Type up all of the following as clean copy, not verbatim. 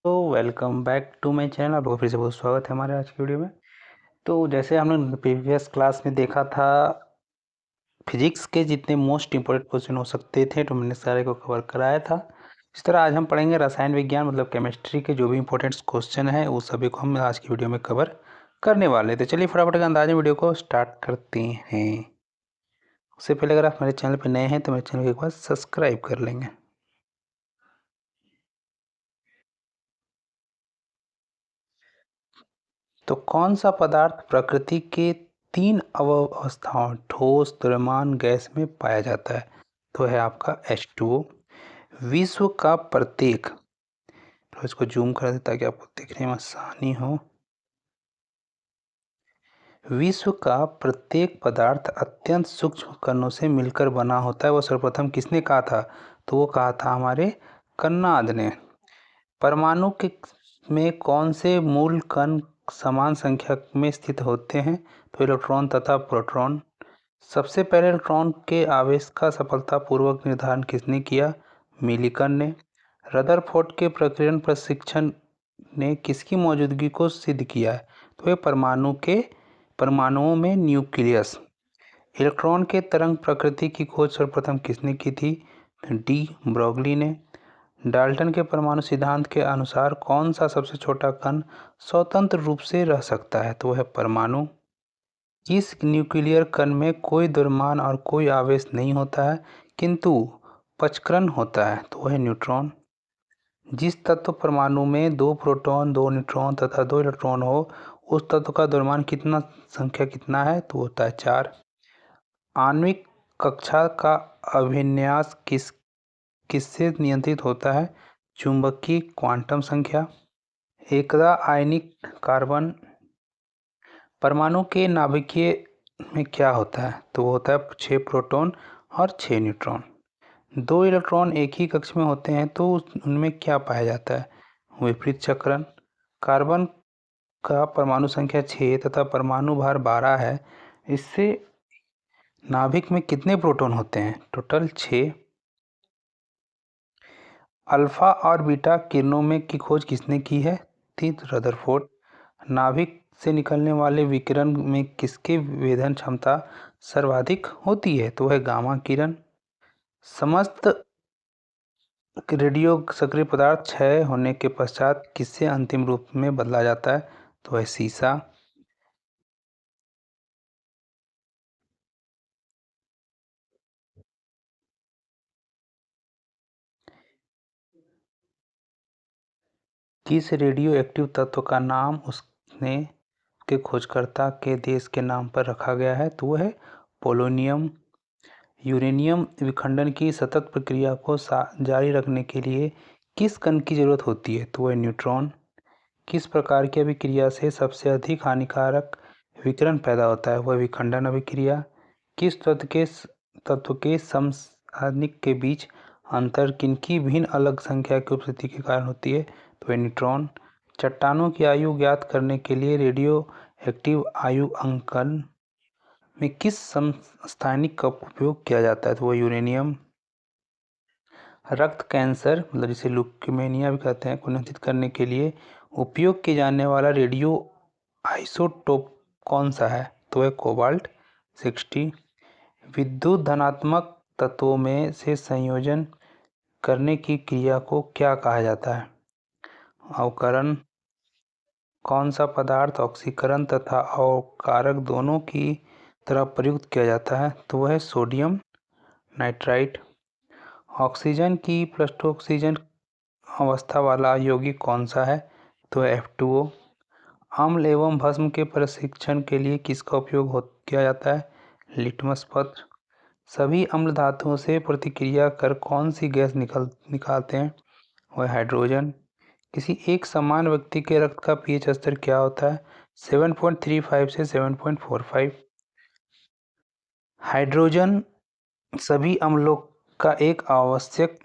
तो welcome back to my channel. आपको फिर से बहुत स्वागत है हमारे आज की वीडियो में। तो जैसे हम लोग प्रीवियस क्लास में देखा था, फिजिक्स के जितने मोस्ट इंपॉर्टेंट क्वेश्चन हो सकते थे तो मैंने सारे को कवर कराया था। इस तरह आज हम पढ़ेंगे रसायन विज्ञान मतलब केमिस्ट्री के जो भी इंपॉर्टेंट क्वेश्चन है वो सभी को हम आज की वीडियो में कवर करने वाले थे। चलिए फटाफट के अंदाजे वीडियो को स्टार्ट करते हैं। उससे पहले अगर आप मेरे चैनल पर नए हैं तो मेरे चैनल को एक बार सब्सक्राइब कर लेंगे। तो कौन सा पदार्थ प्रकृति के तीन अवस्थाओं ठोस, द्रव्यमान, गैस में पाया जाता है? तो है आपका H2O। विश्व का प्रत्येक, तो इसको जूम कर देता ताकि आपको देखने में आसानी हो। विश्व का प्रत्येक पदार्थ अत्यंत सूक्ष्म कणों से मिलकर बना होता है। वो सर्वप्रथम किसने कहा था? तो वो कहा था हमारे कन्नाद ने। परमाणु के में कौन से मूल कण समान संख्या में स्थित होते हैं? तो इलेक्ट्रॉन तथा प्रोटॉन। सबसे पहले इलेक्ट्रॉन के आवेश का सफलतापूर्वक निर्धारण किसने किया? मिलिकन ने। रदरफोर्ड के प्रकीर्णन परीक्षण ने किसकी मौजूदगी को सिद्ध किया है? तो ये परमाणुओं में न्यूक्लियस। इलेक्ट्रॉन के तरंग प्रकृति की खोज सर्वप्रथम किसने की थी? डी ब्रोगली ने। डाल्टन के परमाणु सिद्धांत के अनुसार कौन सा सबसे छोटा कण स्वतंत्र रूप से रह सकता है? तो वह है परमाणु। इस न्यूक्लियर कण में कोई द्रव्यमान और कोई आवेश नहीं होता है किंतु पक्षकण होता है, तो वह है न्यूट्रॉन। जिस तत्व परमाणु में 2 प्रोटॉन, 2 न्यूट्रॉन तथा 2 इलेक्ट्रॉन हो उस तत्व का द्रव्यमान संख्या कितना है? तो होता है 4। आणविक कक्षा का अभिन्यास किससे नियंत्रित होता है? चुंबकीय क्वांटम संख्या। एकदा आयनिक कार्बन परमाणु के नाभिकीय में क्या होता है? तो वो होता है 6 प्रोटॉन और 6 न्यूट्रॉन। 2 इलेक्ट्रॉन एक ही कक्ष में होते हैं तो उनमें क्या पाया जाता है? विपरीत चक्रण। कार्बन का परमाणु संख्या 6 तथा परमाणु भार 12 है। इससे नाभिक में कितने प्रोटॉन होते हैं? टोटल 6। अल्फा और बीटा किरणों में की खोज किसने की है? थी रदरफोर्ड। नाभिक से निकलने वाले विकिरण में किसकी वेधन क्षमता सर्वाधिक होती है? तो वह गामा किरण। समस्त रेडियो सक्रिय पदार्थ क्षय होने के पश्चात किससे अंतिम रूप में बदला जाता है? तो वह सीसा। किस रेडियो एक्टिव तत्व का नाम उसने के खोजकर्ता के देश के नाम पर रखा गया है? तो वह है पोलोनियम। यूरेनियम विखंडन की सतत प्रक्रिया को जारी रखने के लिए किस कण की जरूरत होती है? तो वह न्यूट्रॉन। किस प्रकार की अभिक्रिया से सबसे अधिक हानिकारक विकिरण पैदा होता है? वह विखंडन अभिक्रिया। किस तत्व के समस्थानिक के बीच अंतर किनकी भिन्न अलग संख्या की उपस्थिति के कारण होती है? तो वह न्यूट्रॉन। चट्टानों की आयु ज्ञात करने के लिए रेडियो एक्टिव आयु अंकन में किस समस्थानिक का उपयोग किया जाता है? तो वह यूरेनियम। रक्त कैंसर मतलब जिसे ल्यूकेमिया भी कहते हैं को नियंत्रित करने के लिए उपयोग किए जाने वाला रेडियो आइसोटोप कौन सा है? तो वह कोबाल्ट 60। विद्युत धनात्मक तत्वों में से संयोजन करने की क्रिया को क्या कहा जाता है? अवकरण। कौन सा पदार्थ ऑक्सीकरण तथा अवकारक दोनों की तरह प्रयुक्त किया जाता है? तो वह है सोडियम नाइट्राइट। ऑक्सीजन की +2 ऑक्सीजन अवस्था वाला यौगिक कौन सा है? तो F2O। अम्ल एवं भस्म के परीक्षण के लिए किसका उपयोग किया जाता है? लिटमस पत्र। सभी अम्ल धातुओं से प्रतिक्रिया कर कौन सी गैस निकालते हैं? वह हाइड्रोजन। किसी एक समान व्यक्ति के रक्त का पीएच स्तर क्या होता है? 7.35 से 7.45। हाइड्रोजन सभी अम्लों का एक आवश्यक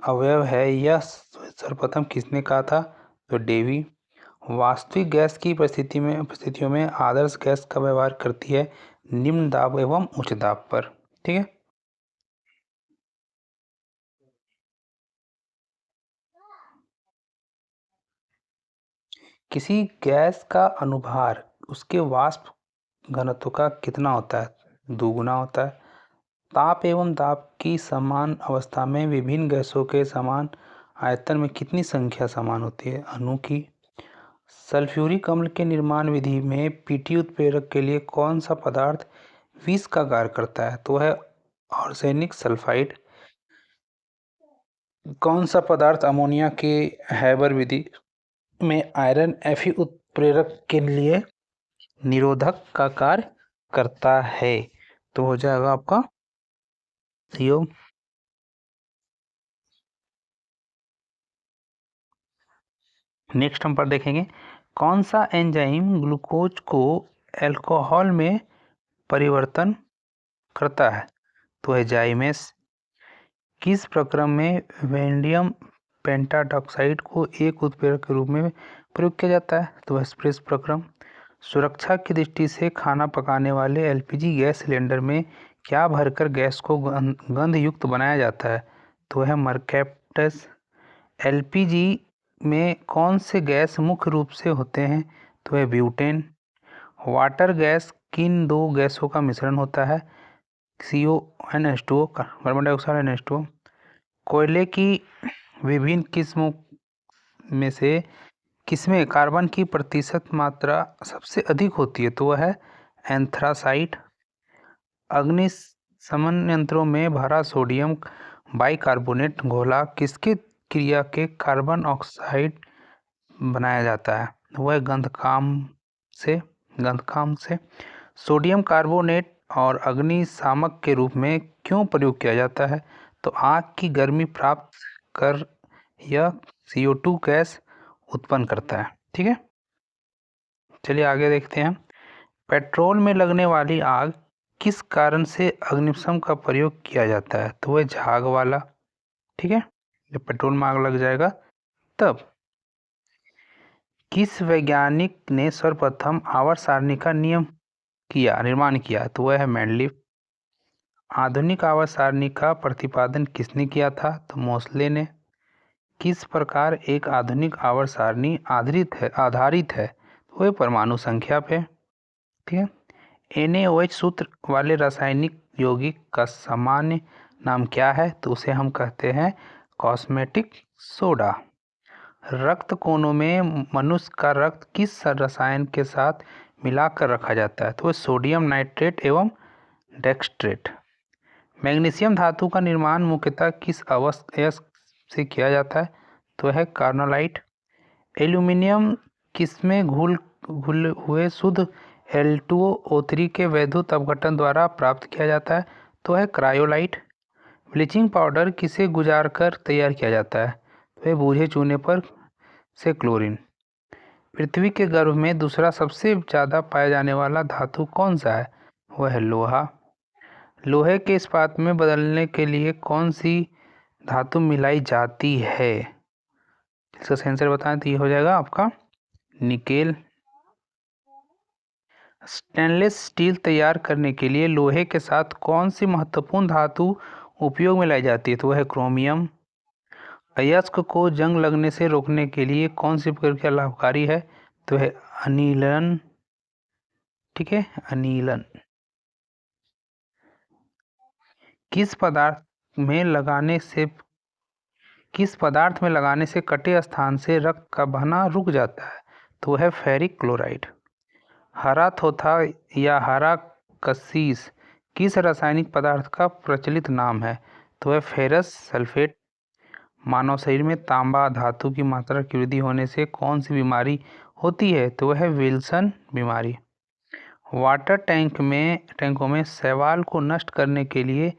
अवयव है, यह सर्वप्रथम किसने कहा था? तो डेवी। वास्तविक गैस की परिस्थितियों में आदर्श गैस का व्यवहार करती है निम्न दाब एवं उच्च दाब पर। ठीक है। किसी गैस का अनुभार उसके वाष्प घनत्व का कितना होता है? दुगुना होता है। ताप एवं दाब की समान अवस्था में विभिन्न गैसों के समान आयतन में कितनी संख्या समान होती है? अणु की। सल्फ्यूरिक अम्ल के निर्माण विधि में पीटी उत्प्रेरक के लिए कौन सा पदार्थ विष का कार्य करता है? तो है आर्सेनिक सल्फाइड। कौन सा पदार्थ अमोनिया के हैबर विधि में आयरन Fe उत्प्रेरक के लिए निरोधक का कार्य करता है? तो हो जाएगा आपका CO। नेक्स्ट हम पर देखेंगे कौन सा एंजाइम ग्लूकोज को अल्कोहल में परिवर्तन करता है? तो है जाइमेस। किस प्रक्रम में वैंडियम पेंटाऑक्साइड को एक उत्प्रेरक के रूप में प्रयोग किया जाता है? तो है स्प्रेस प्रक्रम। सुरक्षा की दृष्टि से खाना पकाने वाले एलपीजी गैस सिलेंडर में क्या भरकर गैस को गंध युक्त बनाया जाता है? तो है मरकैप्टस। एलपीजी में कौन से गैस मुख्य रूप से होते हैं? तो है ब्यूटेन। वाटर गैस किन दो गैसों का मिश्रण होता है? CO NH2O, carbon dioxide NH2O। कोयले की विभिन्न किस्मों में से किसमें कार्बन की प्रतिशत मात्रा सबसे अधिक होती है? तो वह है एंथ्रासाइट। अग्निशमन यंत्रों में भरा सोडियम बाइकार्बोनेट घोला किसकी क्रिया के कार्बन ऑक्साइड बनाया जाता है? वह गंधकाम से। सोडियम कार्बोनेट और अग्निशामक के रूप में क्यों प्रयोग किया जाता है? तो आग की गर्मी प्राप्त कर यह CO2 गैस उत्पन्न करता है। ठीक है, चलिए आगे देखते हैं। पेट्रोल में लगने वाली आग किस कारण से अग्निशमन का प्रयोग किया जाता है? तो वह झाग वाला। ठीक है, जब पेट्रोल में आग लग जाएगा तब। किस वैज्ञानिक ने सर्वप्रथम आवर्त सारणी का निर्माण किया? तो वह है मेंडलीव। आधुनिक आवर्त सारणी का प्रतिपादन किसने किया था? तो मोसले ने। किस प्रकार एक आधुनिक आवर्त सारणी आधारित है? वह परमाणु संख्या पे। ठीक है, NaOH सूत्र वाले रासायनिक यौगिक का सामान्य नाम क्या है? तो उसे हम कहते हैं कॉस्मेटिक सोडा। रक्त कोनों में मनुष्य का रक्त किस रसायन के साथ मिलाकर रखा जाता है? तो सोडियम नाइट्रेट एवं डेक्सट्रेट। मैग्नीशियम धातु का निर्माण मुख्यतः किस अयस्क से किया जाता है? तो है कार्नोलाइट। एल्यूमिनियम किसमें घुल हुए शुद्ध Al2O3 के वैद्युत अपघटन द्वारा प्राप्त किया जाता है? तो है क्रायोलाइट। ब्लीचिंग पाउडर किसे गुजार कर तैयार किया जाता है? तो है बूझे चूने पर से क्लोरीन। पृथ्वी के गर्भ में दूसरा सबसे ज़्यादा पाया जाने वाला धातु कौन सा है? वह है लोहा। लोहे के इस्पात में बदलने के लिए कौन सी धातु मिलाई जाती है? इसका सेंसर बताएं तो ये हो जाएगा आपका निकेल। स्टेनलेस स्टील तैयार करने के लिए लोहे के साथ कौन सी महत्वपूर्ण धातु उपयोग में लाई जाती है? तो वह है क्रोमियम। अयस्क को जंग लगने से रोकने के लिए कौन सी प्रक्रिया लाभकारी है? तो है अनिलन। ठीक है, अनिलन। किस पदार्थ में लगाने से कटे स्थान से रक्त का बहना रुक जाता है? तो है फेरिक क्लोराइड। हरा थोथा या हरा कसीस किस रासायनिक पदार्थ का प्रचलित नाम है? तो है फेरस सल्फेट। मानव शरीर में तांबा धातु की मात्रा की वृद्धि होने से कौन सी बीमारी होती है? तो वह है विल्सन बीमारी। वाटर टैंकों में शैवाल को नष्ट करने के लिए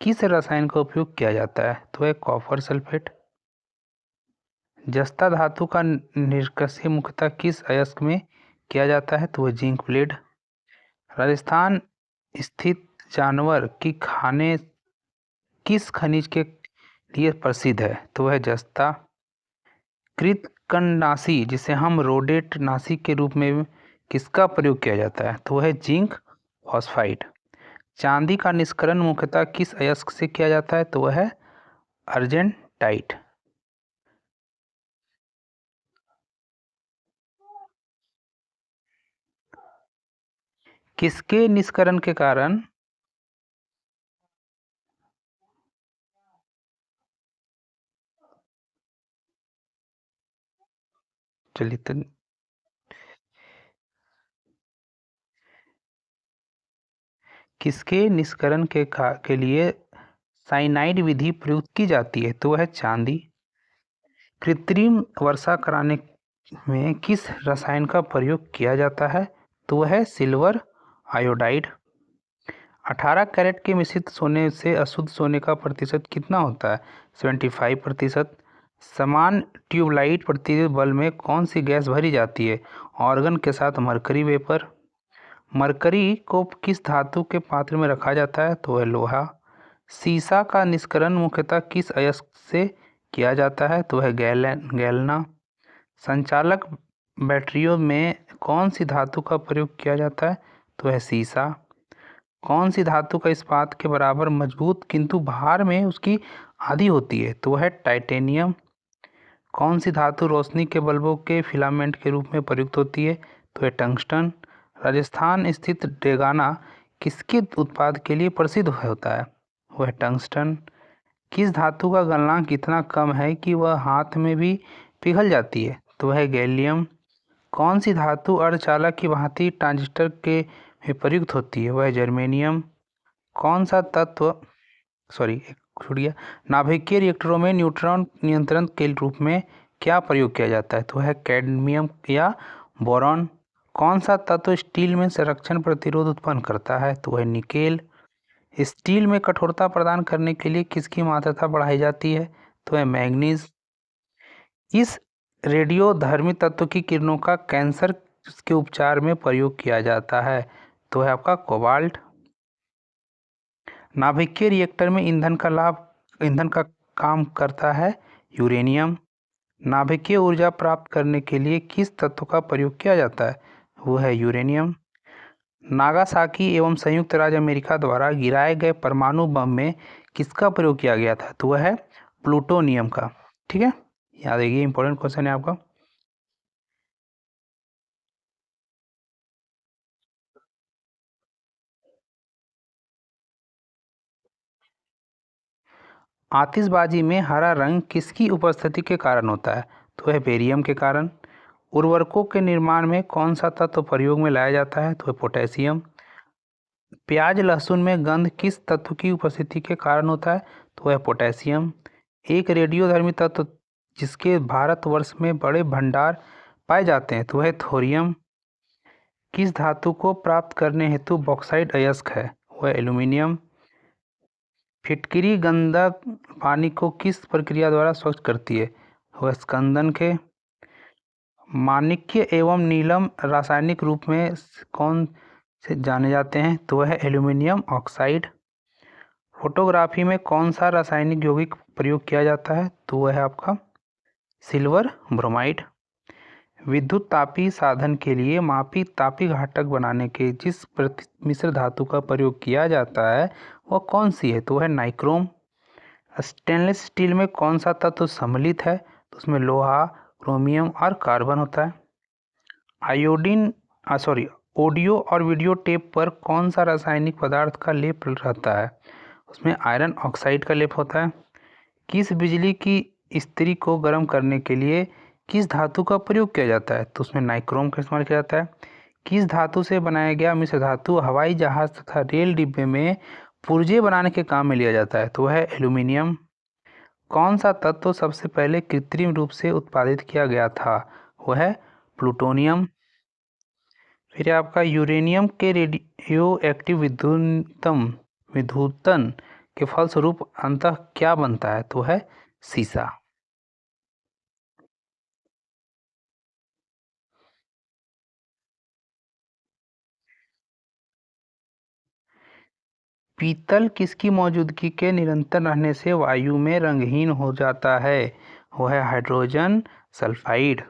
किस रसायन का उपयोग किया जाता है? तो वह कॉपर सल्फेट। जस्ता धातु का निष्कर्षण मुख्यतः किस अयस्क में किया जाता है? तो वह जिंक प्लेट। राजस्थान स्थित जानवर की खाने किस खनिज के लिए प्रसिद्ध है? तो वह जस्ता। कृंतकनाशी जिसे हम रोडेंट नाशी के रूप में किसका प्रयोग किया जाता है? तो वह जिंक फॉस्फाइड। चांदी का निष्करण मुख्यतः किस अयस्क से किया जाता है? तो वह है अर्जेंटाइट। किसके निष्करण के कारण चलिए तो किसके निष्करण के लिए साइनाइड विधि प्रयुक्त की जाती है? तो वह है चांदी। कृत्रिम वर्षा कराने में किस रसायन का प्रयोग किया जाता है? तो वह है सिल्वर आयोडाइड। 18 कैरेट के मिश्रित सोने से अशुद्ध सोने का प्रतिशत कितना होता है? 75%। समान ट्यूबलाइट प्रतिरोध बल्ब में कौन सी गैस भरी जाती है? ऑर्गन के साथ मरकरी वेपर। मरकरी को किस धातु के पात्र में रखा जाता है? तो वह लोहा। सीसा का निष्करण मुख्यतः किस अयस्क से किया जाता है? तो वह गैलेना। संचालक बैटरियों में कौन सी धातु का प्रयोग किया जाता है? तो वह सीसा। कौन सी धातु का इस्पात के बराबर मजबूत किंतु भार में उसकी आधी होती है? तो वह है टाइटेनियम। कौन सी धातु रोशनी के बल्बों के फिलामेंट के रूप में प्रयुक्त होती है? तो वह टंगस्टन। राजस्थान स्थित डेगाना किसके उत्पाद के लिए प्रसिद्ध होता है? वह टंगस्टन। किस धातु का गलनांक इतना कम है कि वह हाथ में भी पिघल जाती है? तो वह गैलियम। कौन सी धातु अर्धचालक की भांति ट्रांजिस्टर के में प्रयुक्त होती है? वह जर्मेनियम। कौन सा तत्व छूट गया। नाभिकीय रिएक्टरों में न्यूट्रॉन नियंत्रण के रूप में क्या प्रयोग किया जाता है? तो है कैडमियम या बोरॉन। कौन सा तत्व स्टील में संरक्षण प्रतिरोध उत्पन्न करता है? तो वह निकेल। स्टील में कठोरता प्रदान करने के लिए किसकी मात्रा बढ़ाई जाती है? तो है मैग्नीज। इस रेडियोधर्मी तत्व की किरणों का कैंसर के उपचार में प्रयोग किया जाता है? तो है आपका कोबाल्ट। नाभिकीय रिएक्टर में ईंधन का काम करता है यूरेनियम। नाभिकीय ऊर्जा प्राप्त करने के लिए किस तत्व का प्रयोग किया जाता है? वो है यूरेनियम। नागासाकी एवं संयुक्त राज्य अमेरिका द्वारा गिराए गए परमाणु बम में किसका प्रयोग किया गया था? तो वह है प्लूटोनियम का। ठीक है, याद रखिए, इंपॉर्टेंट क्वेश्चन है आपका। आतिशबाजी में हरा रंग किसकी उपस्थिति के कारण होता है? तो वह बेरियम के कारण। उर्वरकों के निर्माण में कौन सा तत्व प्रयोग में लाया जाता है? तो वह पोटेशियम। प्याज लहसुन में गंध किस तत्व की उपस्थिति के कारण होता है? तो वह पोटेशियम। एक रेडियोधर्मी तत्व जिसके भारतवर्ष में बड़े भंडार पाए जाते हैं तो वह थोरियम। किस धातु को प्राप्त करने हेतु बॉक्साइट अयस्क है? वह एल्यूमिनियम। फिटकरी गंदा पानी को किस प्रक्रिया द्वारा स्वच्छ करती है? वह स्कंदन के। माणिक्य एवं नीलम रासायनिक रूप में कौन से जाने जाते हैं? तो वह एल्यूमिनियम ऑक्साइड। फोटोग्राफी में कौन सा रासायनिक यौगिक प्रयोग किया जाता है? तो वह है आपका सिल्वर ब्रोमाइड। विद्युत तापी साधन के लिए मापी तापी घटक बनाने के जिस मिश्र धातु का प्रयोग किया जाता है वह कौन सी है? तो वह है नाइक्रोम। स्टेनलेस स्टील में कौन सा तत्व सम्मिलित है? तो उसमें लोहा, क्रोमियम और कार्बन होता है। आयोडीन ऑडियो और वीडियो टेप पर कौन सा रासायनिक पदार्थ का लेप रहता है? उसमें आयरन ऑक्साइड का लेप होता है। किस बिजली की इस्त्री को गर्म करने के लिए किस धातु का प्रयोग किया जाता है? तो उसमें नाइक्रोम का इस्तेमाल किया जाता है। किस धातु से बनाया गया मिश्र धातु हवाई जहाज तथा रेल डिब्बे में पुर्जे बनाने के काम में लिया जाता है? तो वह है एल्यूमिनियम। कौन सा तत्व सबसे पहले कृत्रिम रूप से उत्पादित किया गया था? वह है प्लूटोनियम। फिर आपका यूरेनियम के रेडियो एक्टिव विद्युतन के फलस्वरूप अंततः क्या बनता है? तो है सीसा। पीतल किसकी मौजूदगी के निरंतर रहने से वायु में रंगहीन हो जाता है? वह है हाइड्रोजन सल्फाइड।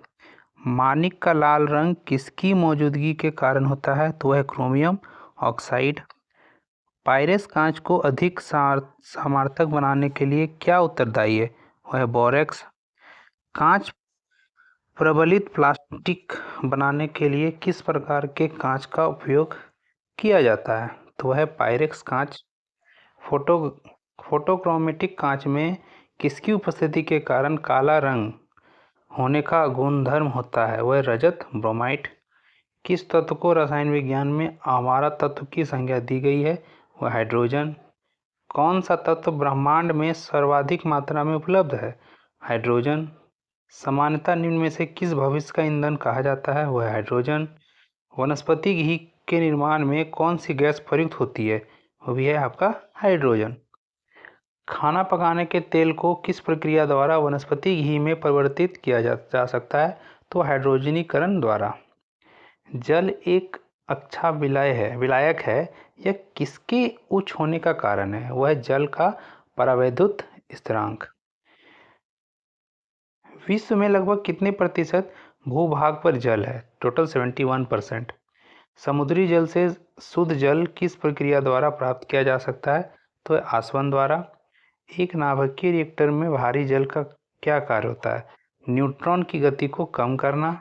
मानिक का लाल रंग किसकी मौजूदगी के कारण होता है? तो वह क्रोमियम ऑक्साइड। पायरेस कांच को अधिक समार्थक बनाने के लिए क्या उत्तरदायी है? वह है बोरेक्स। कांच प्रबलित प्लास्टिक बनाने के लिए किस प्रकार के कांच का उपयोग किया जाता है? तो वह है पायरेक्स कांच। फोटो फोटोक्रोमेटिक कांच में किसकी उपस्थिति के कारण काला रंग होने का गुणधर्म होता है? वह रजत, ब्रोमाइट। किस तत्व को रसायन विज्ञान में अमारा तत्व की संज्ञा दी गई है? वह हाइड्रोजन। कौन सा तत्व ब्रह्मांड में सर्वाधिक मात्रा में उपलब्ध है? हाइड्रोजन। सामान्यतः निम्न में से किस भविष्य का ईंधन कहा जाता है? वह हाइड्रोजन। वनस्पति घी के निर्माण में कौन सी गैस प्रयुक्त होती है? वो भी है आपका हाइड्रोजन। खाना पकाने के तेल को किस प्रक्रिया द्वारा वनस्पति घी में परिवर्तित किया जा सकता है? तो हाइड्रोजनीकरण द्वारा। जल एक अच्छा विलायक है, यह किसके उच्च होने का कारण है? वह जल का परावैद्युत स्थिरांक। विश्व में लगभग कितने प्रतिशत भूभाग पर जल है? टोटल 71%। समुद्री जल से शुद्ध जल किस प्रक्रिया द्वारा प्राप्त किया जा सकता है? तो आसवन द्वारा। एक नाभिकीय रिएक्टर में भारी जल का क्या कार्य होता है? न्यूट्रॉन की गति को कम करना।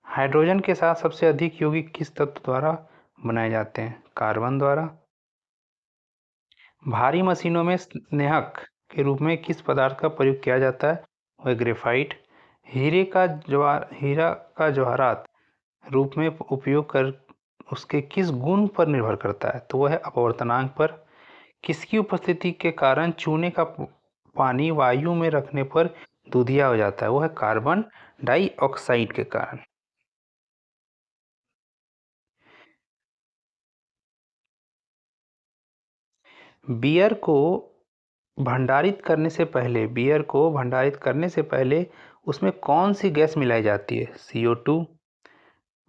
हाइड्रोजन के साथ सबसे अधिक यौगिक किस तत्व द्वारा बनाए जाते हैं? कार्बन द्वारा। भारी मशीनों में स्नेहक के रूप में किस पदार्थ का प्रयोग किया जाता है? वह ग्रेफाइट। हीरा का जवाहरात रूप में उपयोग कर उसके किस गुण पर निर्भर करता है? तो वह है अपवर्तनांक पर। किसकी उपस्थिति के कारण चूने का पानी वायु में रखने पर दूधिया हो जाता है? वो है कार्बन डाइऑक्साइड के कारण। बियर को भंडारित करने से पहले उसमें कौन सी गैस मिलाई जाती है? CO2।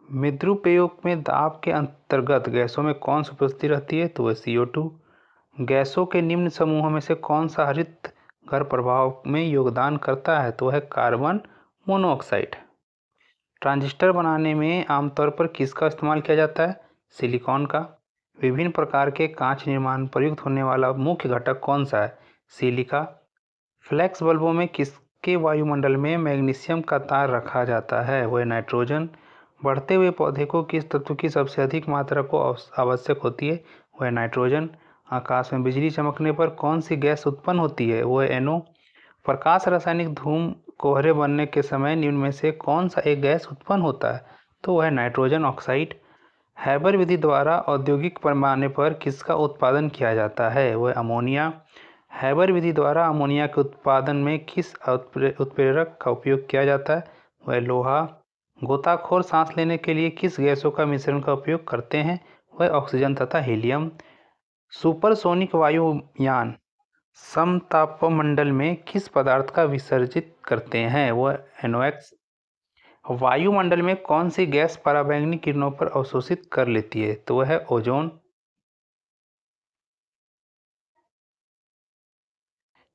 मृदुप्रयोग में दाब के अंतर्गत गैसों में कौन सी उपस्थिति रहती है? तो वह CO2। गैसों के निम्न समूहों में से कौन सा हरित घर प्रभाव में योगदान करता है? तो वह है कार्बन मोनोऑक्साइड। ट्रांजिस्टर बनाने में आमतौर पर किसका इस्तेमाल किया जाता है? सिलिकॉन का। विभिन्न प्रकार के कांच निर्माण में प्रयुक्त होने वाला मुख्य घटक कौन सा है? सिलिका। फ्लैक्स बल्बों में किसके वायुमंडल में मैग्नीशियम का तार रखा जाता है? वह नाइट्रोजन। बढ़ते हुए पौधे को किस तत्व की सबसे अधिक मात्रा को आवश्यक होती है? वह नाइट्रोजन। आकाश में बिजली चमकने पर कौन सी गैस उत्पन्न होती है? वह NO। प्रकाश रासायनिक धूम कोहरे बनने के समय निम्न में से कौन सा एक गैस उत्पन्न होता है? तो वह नाइट्रोजन ऑक्साइड। हैबर विधि द्वारा औद्योगिक पैमाने पर किसका उत्पादन किया जाता है? वह अमोनिया। हैबर विधि द्वारा अमोनिया के उत्पादन में किस उत्प्रेरक का उपयोग किया जाता है? वह लोहा। गोताखोर सांस लेने के लिए किस गैसों का मिश्रण का उपयोग करते हैं? वह ऑक्सीजन तथा हीलियम। सुपरसोनिक वायुयान समतापमंडल में किस पदार्थ का विसर्जित करते हैं? वह NOx। वायुमंडल में कौन सी गैस पराबैंगनी किरणों पर अवशोषित कर लेती है? तो वह है ओजोन।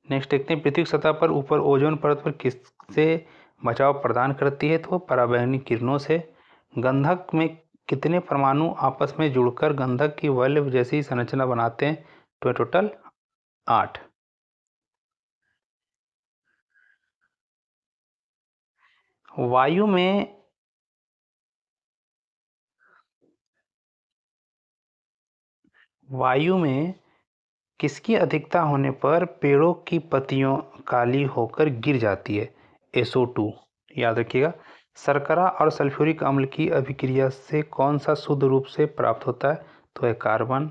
नेक्स्ट देखते हैं, पृथ्वी की सतह पर ऊपर ओजोन परत पर किससे बचाव प्रदान करती है? तो पराबैंगनी किरणों से। गंधक में कितने परमाणु आपस में जुड़कर गंधक की वल्व जैसी संरचना बनाते हैं? तो टोटल 8। वायु में किसकी अधिकता होने पर पेड़ों की पत्तियों काली होकर गिर जाती है? SO2। याद रखिएगा। शर्करा और सल्फ्यूरिक अम्ल की अभिक्रिया से कौन सा शुद्ध रूप से प्राप्त होता है? तो है कार्बन।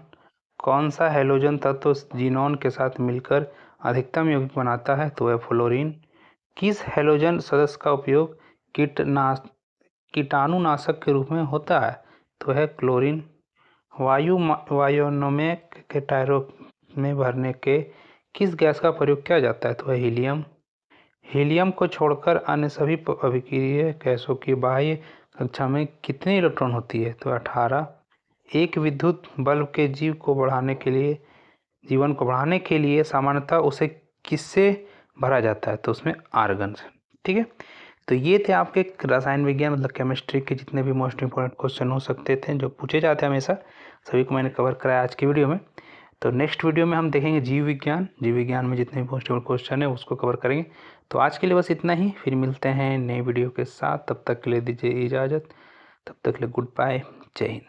कौन सा हैलोजन तत्व जीनोन के साथ मिलकर अधिकतम यौगिक बनाता है? तो है फ्लोरीन। किस हैलोजन सदस्य का उपयोग कीटाणुनाशक के रूप में होता है? तो है क्लोरीन। वायुयानों के टायरों में भरने के किस गैस का प्रयोग किया जाता है? तो है हीलियम। हीलियम को छोड़कर अन्य सभी अभिक्रिय गैसों की बाह्य कक्षा में कितनी इलेक्ट्रॉन होती है? तो 18। एक विद्युत बल्ब के जीवन को बढ़ाने के लिए सामान्यतः उसे किससे भरा जाता है? तो उसमें आर्गन से। ठीक है, तो ये थे आपके रसायन विज्ञान मतलब केमिस्ट्री के जितने भी मोस्ट इंपॉर्टेंट क्वेश्चन हो सकते थे जो पूछे जाते हैं हमेशा, सभी को मैंने कवर कराया आज की वीडियो में। तो नेक्स्ट वीडियो में हम देखेंगे जीव विज्ञान में जितने भी मोस्ट इंपॉर्टेंट क्वेश्चन है उसको कवर करेंगे। तो आज के लिए बस इतना ही, फिर मिलते हैं नए वीडियो के साथ, तब तक के लिए दीजिए इजाज़त, तब तक के लिए गुड बाय, जय हिंद।